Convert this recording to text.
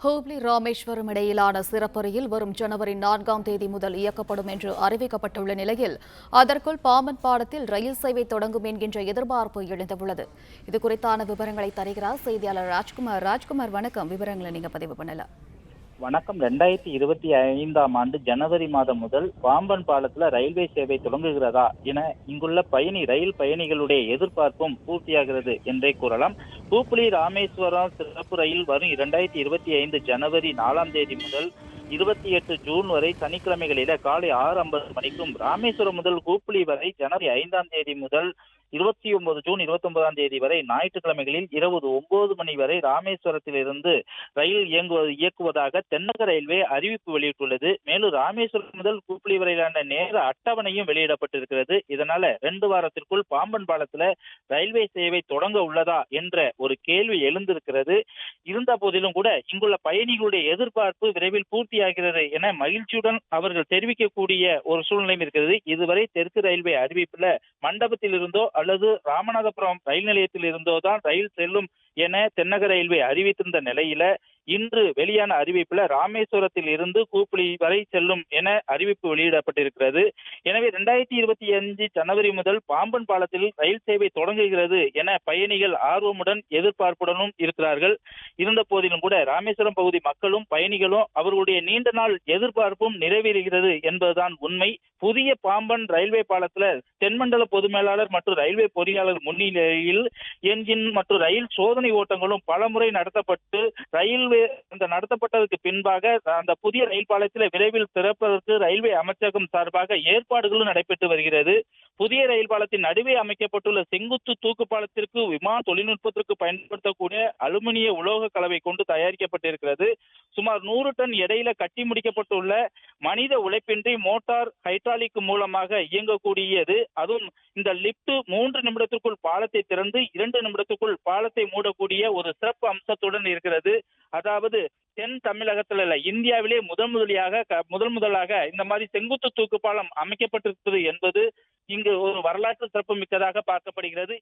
ஹூப்ளி ராமேஸ்வரம் இடையிலான சிறப்பு ரயில் வரும் ஜனவரி 4ஆம் தேதி முதல் இயக்கப்படும் என்று அறிவிக்கப்பட்டுள்ள நிலையில் அதற்குள் பாம்பன் பாலத்தில் ரயில் சேவை தொடங்கும் என்கின்ற எதிர்பார்ப்பு எழுந்துள்ளது. இதுகுறித்தான விவரங்களை தருகிறார் செய்தியாளர் ராஜ்குமார். ராஜ்குமார், வணக்கம். விவரங்களை நீங்க பதிவு பண்ணலாம். வணக்கம். 2025ஆம் ஆண்டு ஜனவரி மாதம் முதல் பாம்பன் பாலத்துல ரயில்வே சேவை தொடங்குகிறதா என இங்குள்ள ரயில் பயணிகளுடைய எதிர்பார்ப்பும் பூர்த்தியாகிறது என்றே கூறலாம். ஹூப்ளி ராமேஸ்வரம் சிறப்பு ரயில் வரும் 2025 ஜனவரி 4ஆம் தேதி முதல் 28 ஜூன் வரை சனிக்கிழமைகளில காலை 6:50 மணிக்கும், ராமேஸ்வரம் முதல் ஹூப்ளி வரை ஜனவரி 5ஆம் தேதி முதல் 29 ஜூன் 29ஆம் தேதி வரை ஞாயிற்றுக்கிழமைகளில் இரவு 9 மணி வரை ராமேஸ்வரத்தில் இருந்து ரயில் இயக்குவதாக தென்னக ரயில்வே அறிவிப்பு வெளியிட்டுள்ளது. மேலும் ராமேஸ்வரம் முதல் ஹூப்ளி வரையிலான நேர அட்டவணையும் வெளியிடப்பட்டிருக்கிறது. இதனால 2 வாரத்திற்குள் பாம்பன் பாலத்துல ரயில்வே சேவை தொடங்க உள்ளதா என்ற ஒரு கேள்வி எழுந்திருக்கிறது. இருந்த போதிலும் கூட இங்குள்ள பயணிகளுடைய எதிர்பார்ப்பு விரைவில் பூர்த்தியாகிறது என மகிழ்ச்சியுடன் அவர்கள் தெரிவிக்கக்கூடிய ஒரு சூழ்நிலை இருக்கிறது. இதுவரை தெற்கு ரயில்வே அறிவிப்புல மண்டபத்தில் இருந்தோ அல்லது ராமநாதபுரம் ரயில் நிலையத்தில் இருந்தோ தான் ரயில் செல்லும் என தென்னக ரயில்வே அறிவித்திருந்த நிலையில இன்று வெளியான அறிவிப்புல ராமேஸ்வரத்தில் இருந்து ஹூப்ளி வரை செல்லும் என அறிவிப்பு வெளியிடப்பட்டிருக்கிறது. எனவே 2025 ஜனவரி முதல் பாம்பன் பாலத்தில் ரயில் சேவை தொடங்குகிறது என பயணிகள் ஆர்வமுடன் எதிர்பார்ப்புடனும் இருக்கிறார்கள். இருந்த போதிலும் கூட ராமேஸ்வரம் பகுதி மக்களும் பயணிகளும் அவர்களுடைய நீண்ட நாள் எதிர்பார்ப்பும் நிறைவேறுகிறது என்பதுதான் உண்மை. புதிய பாம்பன் ரயில்வே பாலத்துல தென்மண்டல பொது மேலாளர் மற்றும் ரயில்வே பொறியாளர் முன்னிலையில் என்ஜின் மற்றும் ரயில் சோதனை ஓட்டங்களும் பலமுறை நடத்தப்பட்டு நடத்தப்பட்டதற்கு பின்பாக அந்த புதிய ரயில் பாலத்தில் விரைவில் திறப்பதற்கு ரயில்வே அமைச்சகம் சார்பாக ஏற்பாடுகளும் நடைபெற்று வருகிறது. புதிய ரயில் பாலத்தின் நடுவே அமைக்கப்பட்டுள்ள செங்குத்து தூக்கு பாலத்திற்கு விமான தொழில்நுட்பத்திற்கு பயன்படுத்தக்கூடிய அலுமினிய உலோக கலவை கொண்டு தயாரிக்கப்பட்டிருக்கிறது. சுமார் 100 டன் எடையில கட்டி முடிக்கப்பட்டுள்ள மனித உழைப்பின்றி மோட்டார் ஹைட்ராலிக் மூலமாக இயங்கக்கூடியது. அதுவும் இந்த லிப்ட் 3 நிமிடத்திற்குள் பாலத்தை திறந்து 2 நிமிடத்திற்குள் பாலத்தை மூடக்கூடிய ஒரு சிறப்பு அம்சத்துடன் இருக்கிறது. அதாவது தென் தமிழகத்தில் இல்ல, இந்தியாவிலே முதல் முதலாக இந்த மாதிரி செங்குத்து தூக்கு பாலம் அமைக்கப்பட்டிருக்கிறது என்பது இங்கு ஒரு வரலாற்று சிறப்பு மிக்கதாக பார்க்கப்படுகிறது.